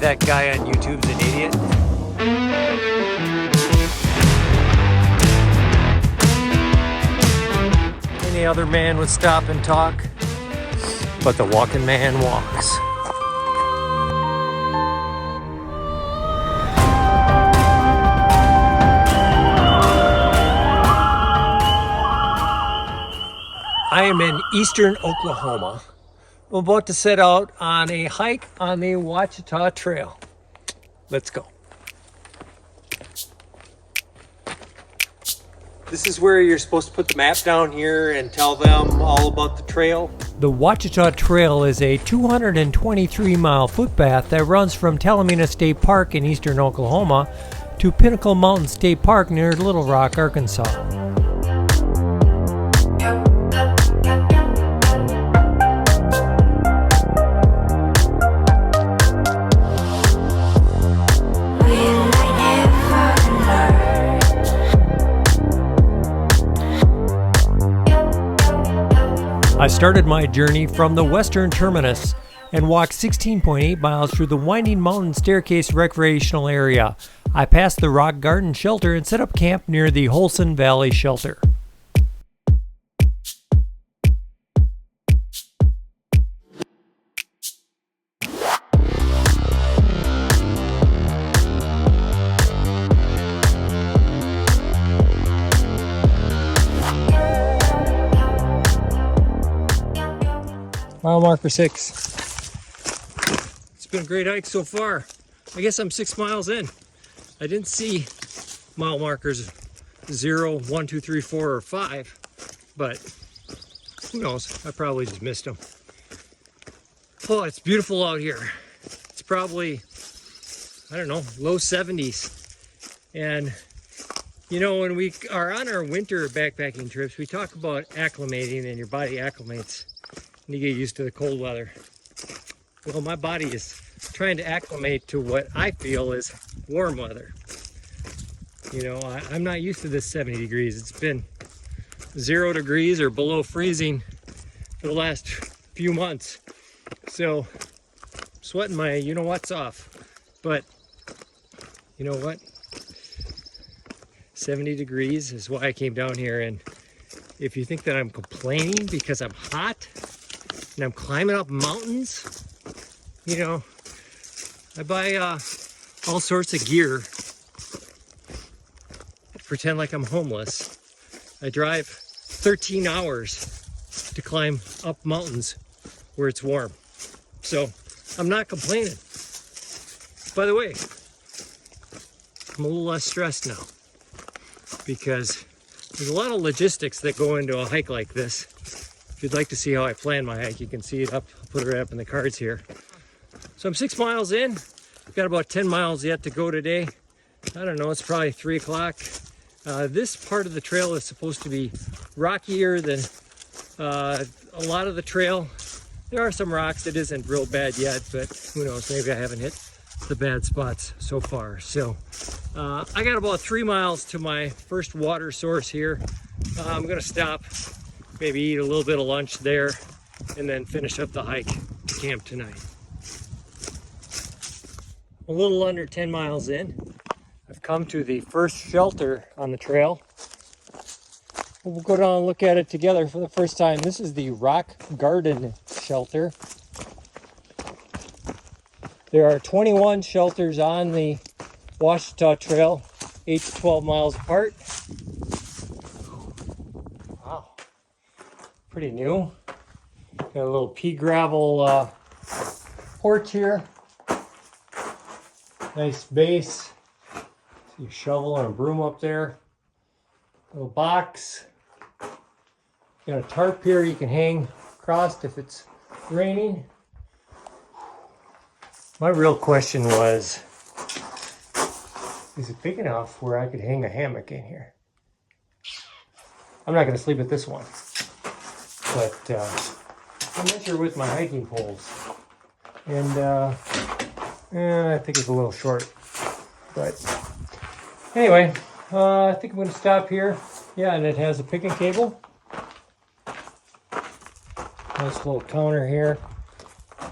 that guy on YouTube's an idiot? Any other man would stop and talk, but the walking man walks. I am in eastern Oklahoma. I'm about to set out on a hike on the Ouachita Trail. Let's go. This is where you're supposed to put the map down here and tell them all about the trail. The Ouachita Trail is a 223-mile footpath that runs from Talimena State Park in eastern Oklahoma to Pinnacle Mountain State Park near Little Rock, Arkansas. I started my journey from the western terminus and walked 16.8 miles through the winding mountain staircase recreational area. I passed the Rock Garden Shelter and set up camp near the Holson Valley Shelter. Mile marker 6. It's been a great hike so far. I guess I'm 6 miles in. I didn't see mile markers 0, 1, 2, 3, 4, or 5, but who knows? I probably just missed them. Oh, it's beautiful out here. It's probably, I don't know, low 70s. And you know, when we are on our winter backpacking trips, we talk about acclimating, and your body acclimates and you get used to the cold weather. Well, my body is trying to acclimate to what I feel is warm weather. You know, I'm not used to this 70 degrees. It's been 0 degrees or below freezing for the last few months. So, sweating my you-know-what's off. But, you know what? 70 degrees is why I came down here. And if you think that I'm complaining because I'm hot, and I'm climbing up mountains, you know, I buy all sorts of gear. I pretend like I'm homeless. I drive 13 hours to climb up mountains where it's warm. So I'm not complaining. By the way, I'm a little less stressed now because there's a lot of logistics that go into a hike like this. If you'd like to see how I plan my hike, you can see it up. I'll put it up in the cards here. So I'm 6 miles in. I've got about 10 miles yet to go today. I don't know, it's probably 3 o'clock. This part of the trail is supposed to be rockier than a lot of the trail. There are some rocks. It isn't real bad yet, but who knows, maybe I haven't hit the bad spots so far. So I got about 3 miles to my first water source here. I'm gonna stop, maybe eat a little bit of lunch there, and then finish up the hike to camp tonight. A little under 10 miles in, I've come to the first shelter on the trail. We'll go down and look at it together for the first time. This is the Rock Garden Shelter. There are 21 shelters on the Ouachita Trail, 8 to 12 miles apart. Wow, pretty new. Got a little pea gravel porch here. Nice base. See a shovel and a broom up there. Little box. Got a tarp here you can hang across if it's raining. My real question was, is it big enough where I could hang a hammock in here? I'm not going to sleep at this one, but I measure with my hiking poles, and I think it's a little short, but anyway, I think I'm going to stop here. Yeah, and it has a picnic table. Nice little counter here.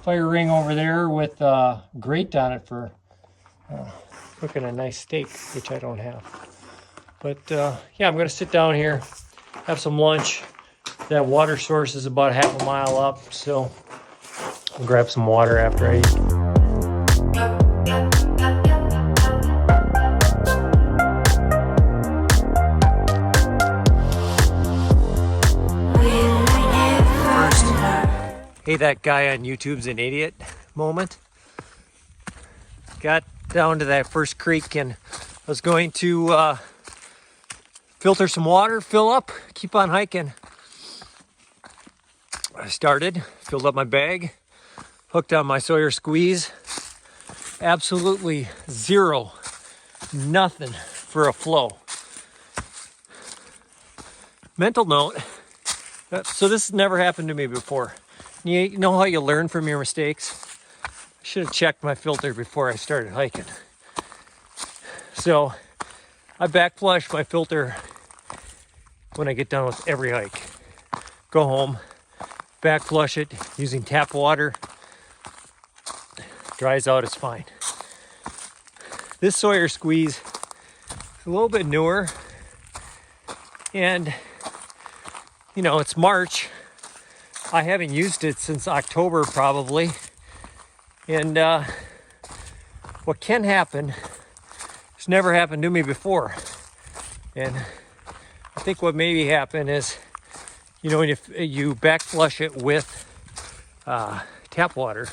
fire ring over there with a grate on it for cooking a nice steak, which I don't have. But yeah, I'm gonna sit down here, have some lunch. That water source is about half a mile up, so I'll grab some water after I eat. Hey, that guy on YouTube's an idiot moment. Got down to that first creek and I was going to filter some water, fill up, keep on hiking. I started, filled up my bag, hooked on my Sawyer squeeze. Absolutely zero, nothing for a flow. Mental note, so this has never happened to me before. You know how you learn from your mistakes? I should have checked my filter before I started hiking. So I backflush my filter when I get done with every hike. Go home, backflush it using tap water. Dries out, it's fine. This Sawyer squeeze is a little bit newer. And, you know, it's March. I haven't used it since October probably. And what can happen, it's never happened to me before. And I think what maybe happened is, you know, when you backflush it with tap water,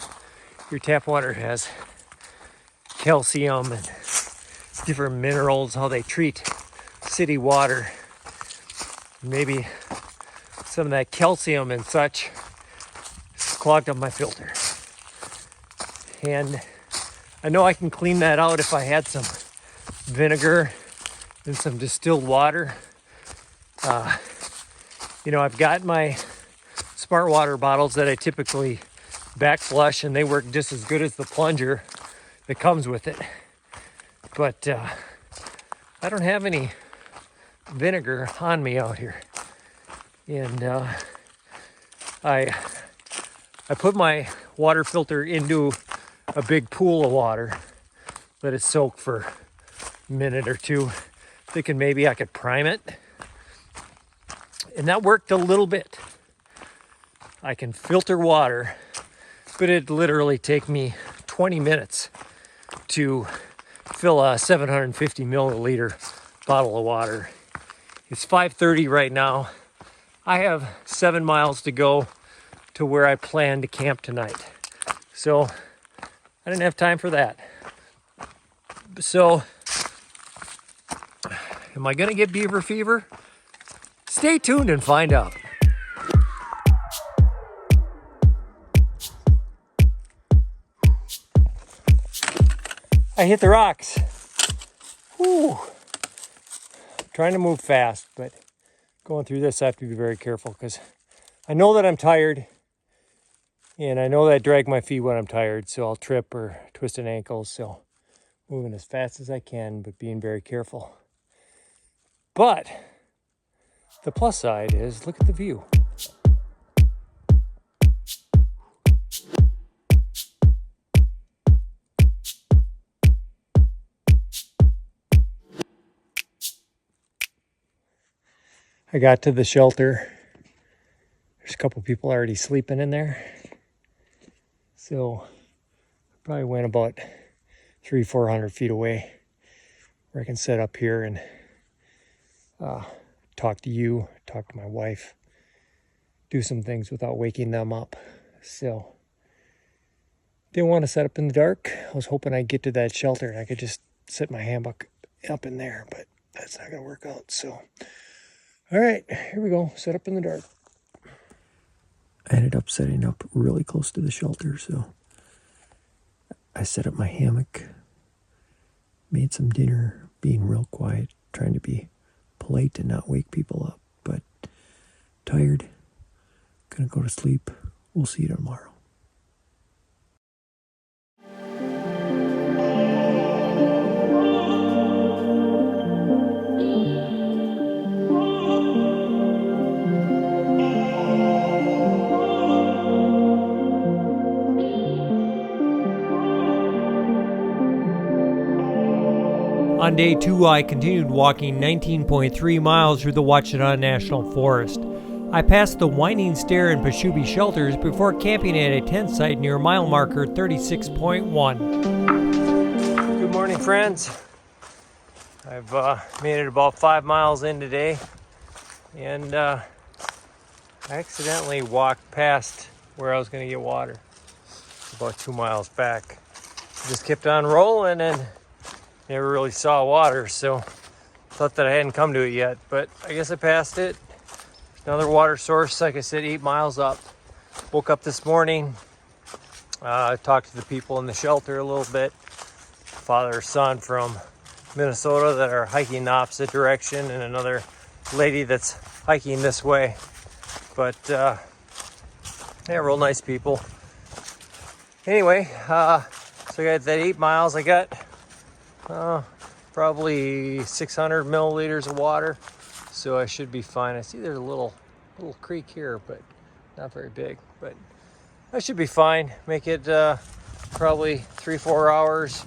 your tap water has calcium and different minerals, how they treat city water. Maybe some of that calcium and such clogged up my filter. And I know I can clean that out if I had some vinegar and some distilled water. You know, I've got my smart water bottles that I typically backflush, and they work just as good as the plunger that comes with it. But I don't have any vinegar on me out here. And I put my water filter into a big pool of water, let it soak for a minute or two, thinking maybe I could prime it. And that worked a little bit. I can filter water, but it'd literally take me 20 minutes to fill a 750 milliliter bottle of water. It's 5:30 right now. I have 7 miles to go to where I plan to camp tonight. So I didn't have time for that. So am I gonna get beaver fever? Stay tuned and find out. I hit the rocks. Whew. Trying to move fast, but going through this, I have to be very careful because I know that I'm tired, and I know that I drag my feet when I'm tired, so I'll trip or twist an ankle. So moving as fast as I can, but being very careful. But the plus side is, look at the view. I got to the shelter. There's a couple people already sleeping in there. So I probably went about 300-400 feet away where I can set up here and talk to you, talk to my wife, do some things without waking them up. So didn't want to set up in the dark. I was hoping I'd get to that shelter and I could just set my hammock up in there, but that's not going to work out. So all right, here we go. Set up in the dark. I ended up setting up really close to the shelter, so I set up my hammock, made some dinner, being real quiet, trying to be polite and not wake people up, but tired, gonna go to sleep. We'll see you tomorrow. On day 2, I continued walking 19.3 miles through the Ouachita National Forest. I passed the Winding Stair and Pashubi shelters before camping at a tent site near mile marker 36.1. Good morning, friends. I've made it about 5 miles in today, and I accidentally walked past where I was going to get water. About 2 miles back. Just kept on rolling and never really saw water, so thought that I hadn't come to it yet, but I guess I passed it. Another water source, like I said, 8 miles up. Woke up this morning, talked to the people in the shelter a little bit. Father and son from Minnesota that are hiking the opposite direction, and another lady that's hiking this way. But yeah, real nice people. Anyway, so I got that 8 miles. I got probably 600 milliliters of water, so I should be fine. I see there's a little creek here, but not very big, but I should be fine. Make it probably 3-4 hours.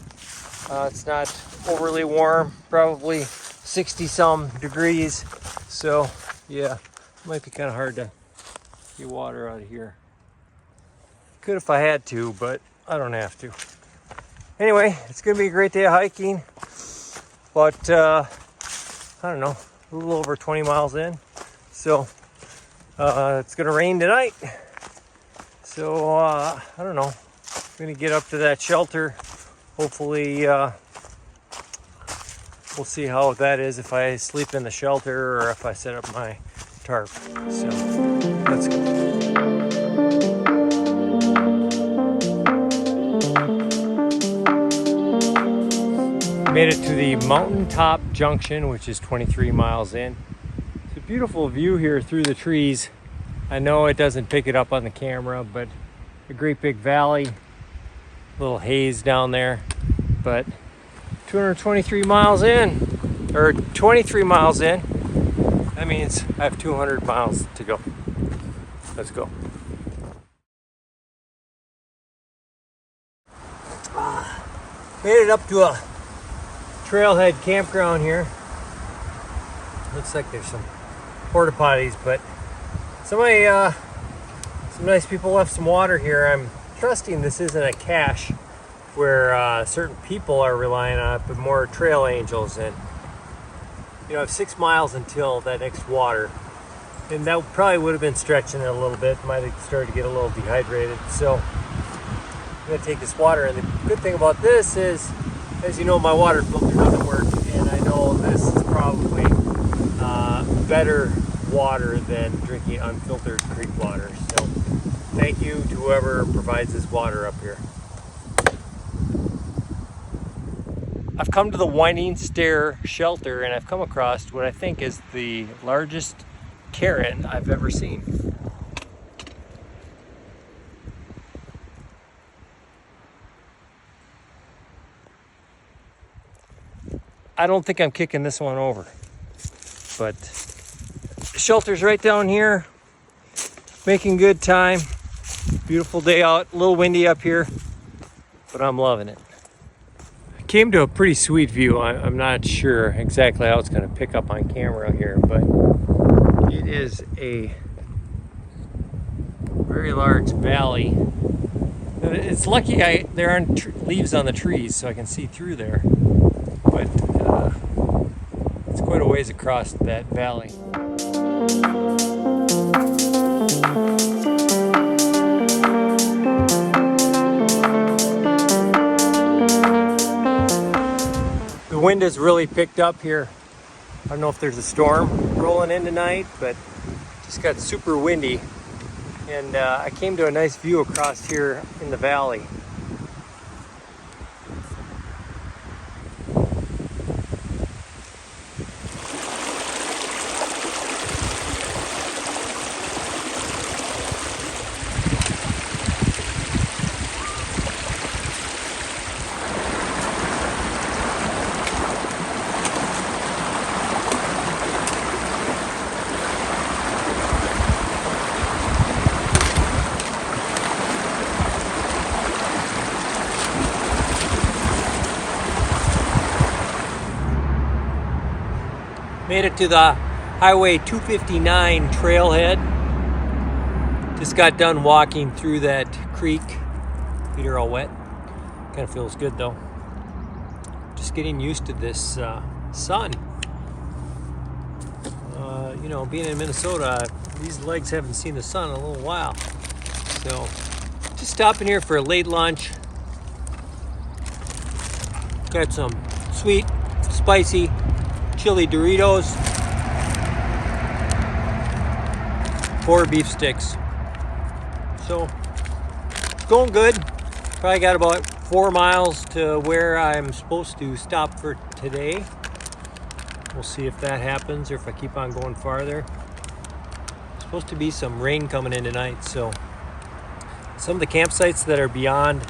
It's not overly warm, probably 60 some degrees, so yeah, it might be kind of hard to get water out of here. Could if I had to, but I don't have to. Anyway, it's gonna be a great day of hiking, but I don't know, a little over 20 miles in, so it's gonna rain tonight, so I don't know, I'm gonna get up to that shelter. Hopefully we'll see how that is, if I sleep in the shelter or if I set up my tarp. So let's go. Made it to the mountaintop junction, which is 23 miles in. It's a beautiful view here through the trees. I know it doesn't pick it up on the camera, but a great big valley, little haze down there, but 223 miles in, or 23 miles in. That means I have 200 miles to go. Let's go. Made it up to a trailhead campground here. Looks like there's some porta potties, but somebody, some nice people left some water here. I'm trusting this isn't a cache where certain people are relying on it, but more trail angels. And you know, I have 6 miles until that next water, and that probably would have been stretching it a little bit. Might have started to get a little dehydrated, so I'm gonna take this water. And the good thing about this is, as you know, my water filter doesn't work, and I know this is probably better water than drinking unfiltered creek water. So thank you to whoever provides this water up here. I've come to the Winding Stair shelter, and I've come across what I think is the largest cairn I've ever seen. I don't think I'm kicking this one over, but the shelter's right down here, making good time. Beautiful day out, a little windy up here, but I'm loving it. I came to a pretty sweet view. I'm not sure exactly how it's going to pick up on camera here, but it is a very large valley. It's lucky there aren't leaves on the trees, so I can see through there, but it's quite a ways across that valley. The wind has really picked up here. I don't know if there's a storm rolling in tonight, but just got super windy. And I came to a nice view across here in the valley. Made it to the Highway 259 trailhead. Just got done walking through that creek. Feet are all wet. Kind of feels good though. Just getting used to this sun. You know, being in Minnesota, these legs haven't seen the sun in a little while. So, just stopping here for a late lunch. Got some sweet, spicy, chili Doritos. 4 beef sticks. So, going good. Probably got about 4 miles to where I'm supposed to stop for today. We'll see if that happens or if I keep on going farther. There's supposed to be some rain coming in tonight, so some of the campsites that are beyond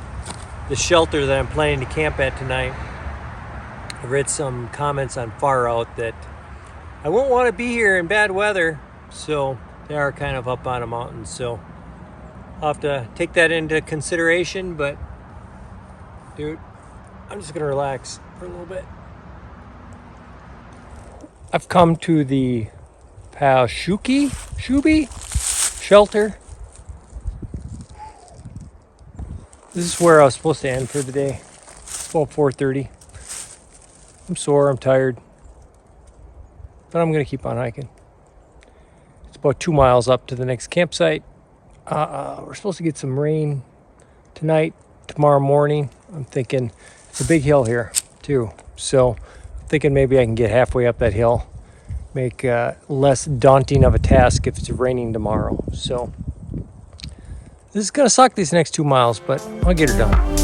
the shelter that I'm planning to camp at tonight, I read some comments on Far Out that I won't want to be here in bad weather, so they are kind of up on a mountain, so I'll have to take that into consideration. But dude, I'm just gonna relax for a little bit. I've come to the Shubi shelter. This is where I was supposed to end for the day. It's about 4:30. I'm sore, I'm tired, but I'm gonna keep on hiking. It's about 2 miles up to the next campsite. We're supposed to get some rain tonight, tomorrow morning. I'm thinking it's a big hill here too, so I'm thinking maybe I can get halfway up that hill, make less daunting of a task if it's raining tomorrow. So this is gonna suck these next 2 miles, but I'll get her done.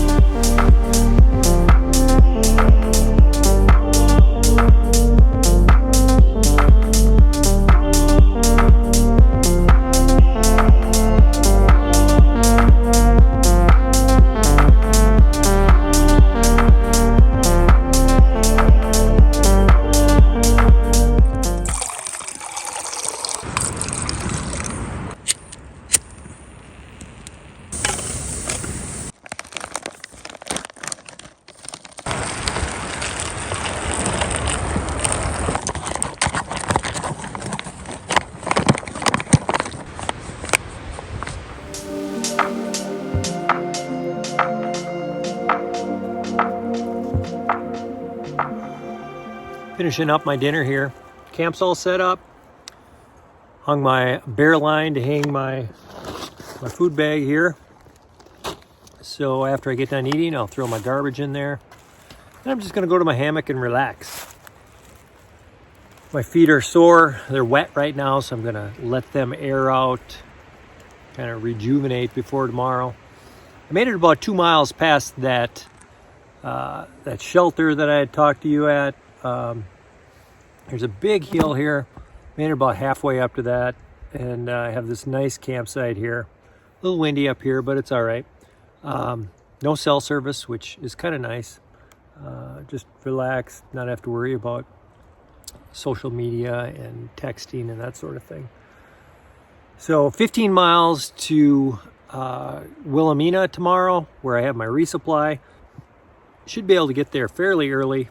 Finishing up my dinner here. Camp's all set up. Hung my bear line to hang my food bag here. So after I get done eating, I'll throw my garbage in there. And I'm just gonna go to my hammock and relax. My feet are sore. They're wet right now, so I'm gonna let them air out, kind of rejuvenate before tomorrow. I made it about 2 miles past that shelter that I had talked to you at. There's a big hill here. Made it about halfway up to that, and I have this nice campsite here. A little windy up here, but it's all right. No cell service, which is kind of nice. Just relax, not have to worry about social media and texting and that sort of thing. So 15 miles to Wilhelmina tomorrow, where I have my resupply. Should be able to get there fairly early.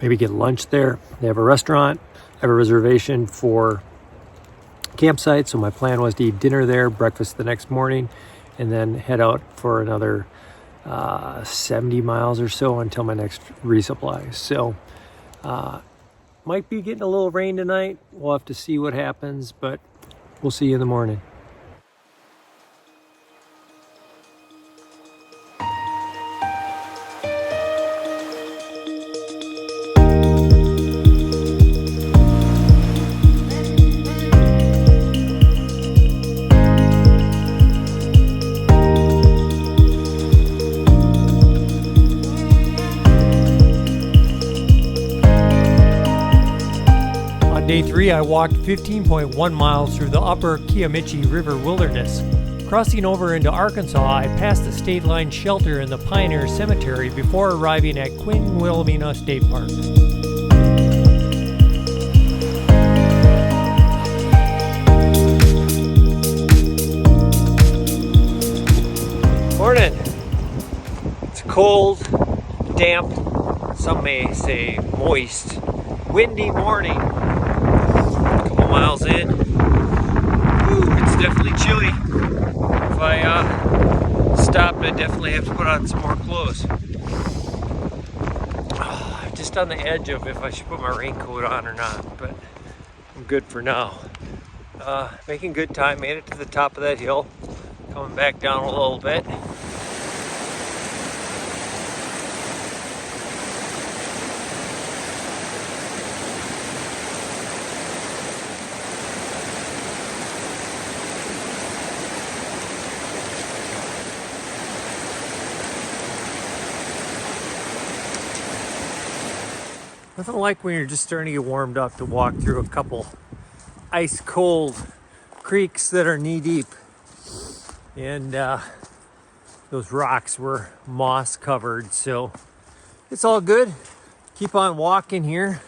Maybe get lunch there. They have a restaurant. I have a reservation for campsite, so my plan was to eat dinner there, breakfast the next morning, and then head out for another 70 miles or so until my next resupply. So might be getting a little rain tonight. We'll have to see what happens, but we'll see you in the morning. Day 3, I walked 15.1 miles through the upper Kiamichi River wilderness. Crossing over into Arkansas, I passed the state line shelter in the Pioneer Cemetery before arriving at Queen Wilhelmina State Park. Morning. It's cold, damp, some may say moist. windy morning. A couple miles in. Ooh, it's definitely chilly. If I stop, I definitely have to put on some more clothes. Just on the edge of if I should put my raincoat on or not, but I'm good for now. Making good time, made it to the top of that hill. Coming back down a little bit. Nothing like when you're just starting to get warmed up to walk through a couple ice cold creeks that are knee deep. And those rocks were moss covered, so it's all good. Keep on walking here.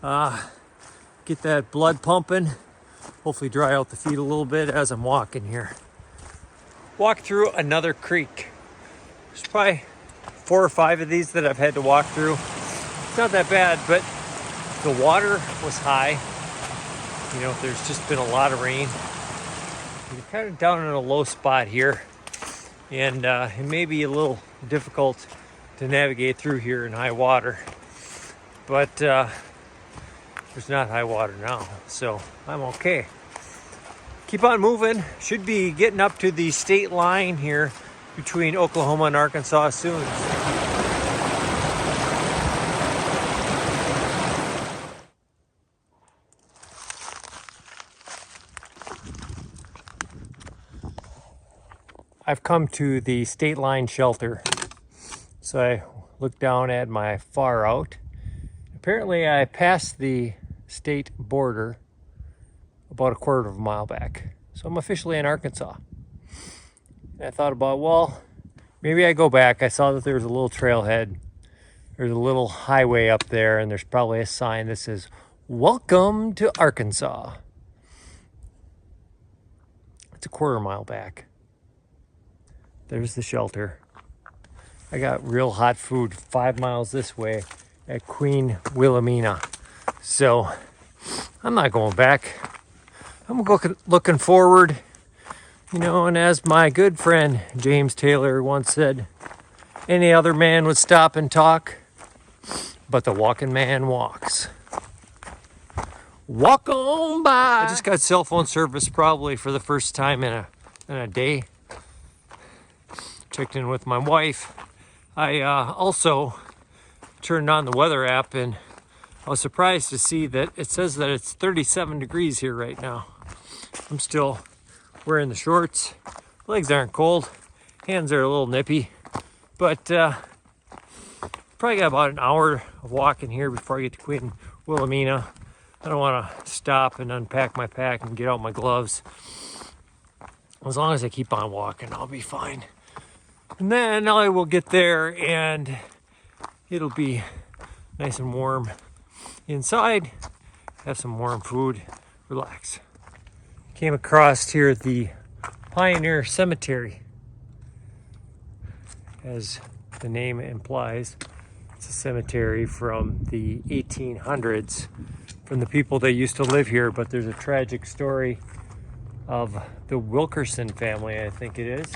Get that blood pumping. Hopefully dry out the feet a little bit as I'm walking here. Walk through another creek. There's probably 4 or 5 of these that I've had to walk through. It's not that bad, but the water was high. You know, there's just been a lot of rain. You're kind of down in a low spot here, and it may be a little difficult to navigate through here in high water, but there's not high water now, so I'm okay. Keep on moving. Should be getting up to the state line here between Oklahoma and Arkansas soon. I've come to the state line shelter. So I look down at my far out. Apparently I passed the state border about a quarter of a mile back. So I'm officially in Arkansas. And I thought about, well, maybe I go back. I saw that there was a little trailhead. There's a little highway up there, and there's probably a sign that says, "Welcome to Arkansas." It's a quarter mile back. There's the shelter. I got real hot food 5 miles this way at Queen Wilhelmina. So I'm not going back. I'm looking forward, you know, and as my good friend James Taylor once said, any other man would stop and talk, but the walking man walks. Walk on by. I just got cell phone service probably for the first time in a day. Checked in with my wife. I also turned on the weather app, and I was surprised to see that it says that it's 37 degrees here right now. I'm still wearing the shorts. Legs aren't cold. Hands are a little nippy. But probably got about an hour of walking here before I get to Queen Wilhelmina. I don't want to stop and unpack my pack and get out my gloves. As long as I keep on walking, I'll be fine. And then I will get there and it'll be nice and warm inside. Have some warm food, relax. Came across here the Pioneer Cemetery. As the name implies, it's a cemetery from the 1800s, from the people that used to live here, but there's a tragic story of the Wilkerson family, I think it is.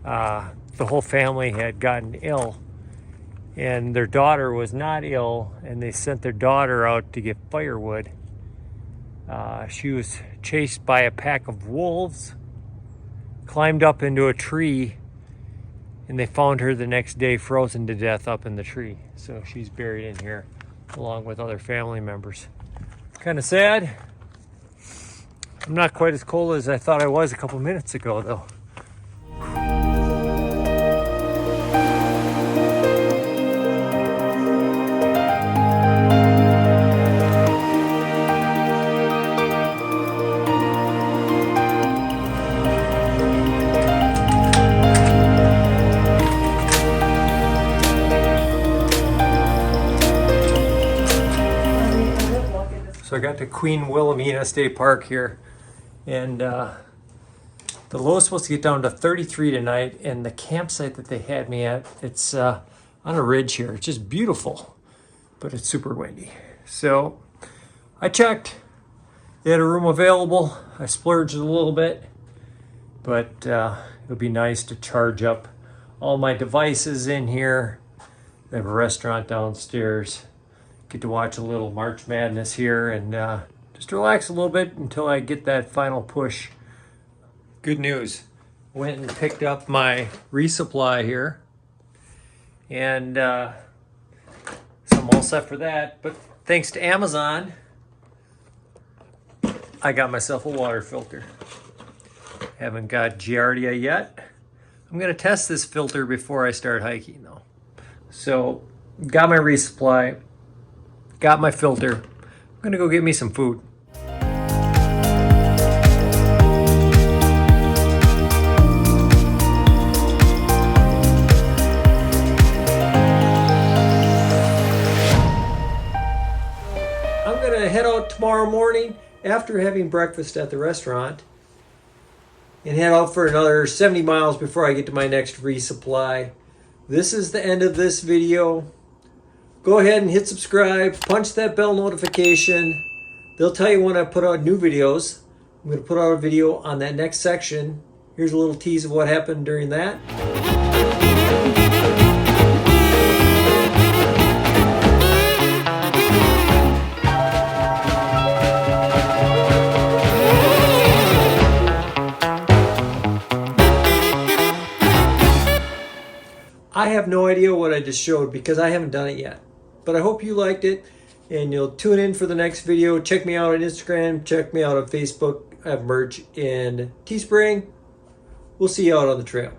The whole family had gotten ill, and their daughter was not ill, and they sent their daughter out to get firewood. She was chased by a pack of wolves, climbed up into a tree, and they found her the next day frozen to death up in the tree. So she's buried in here along with other family members. Kind of sad. I'm not quite as cold as I thought I was a couple minutes ago, though. So I got to Queen Wilhelmina State Park here, and the low is supposed to get down to 33 tonight, and the campsite that they had me at, it's on a ridge here. It's just beautiful, but it's super windy. So I checked. They had a room available. I splurged a little bit, but it'll be nice to charge up all my devices in here. They have a restaurant downstairs. Get to watch a little March Madness here and just relax a little bit until I get that final push. Good news. Went and picked up my resupply here. And so I'm all set for that. But thanks to Amazon, I got myself a water filter. Haven't got Giardia yet. I'm gonna test this filter before I start hiking though. So, got my resupply, got my filter. I'm gonna go get me some food. I'm gonna head out tomorrow morning after having breakfast at the restaurant and head out for another 70 miles before I get to my next resupply. This is the end of this video. Go ahead and hit subscribe, punch that bell notification. They'll tell you when I put out new videos. I'm going to put out a video on that next section. Here's a little tease of what happened during that. I have no idea what I just showed because I haven't done it yet. But I hope you liked it and you'll tune in for the next video. Check me out on Instagram. Check me out on Facebook. I have merch in Teespring. We'll see you out on the trail.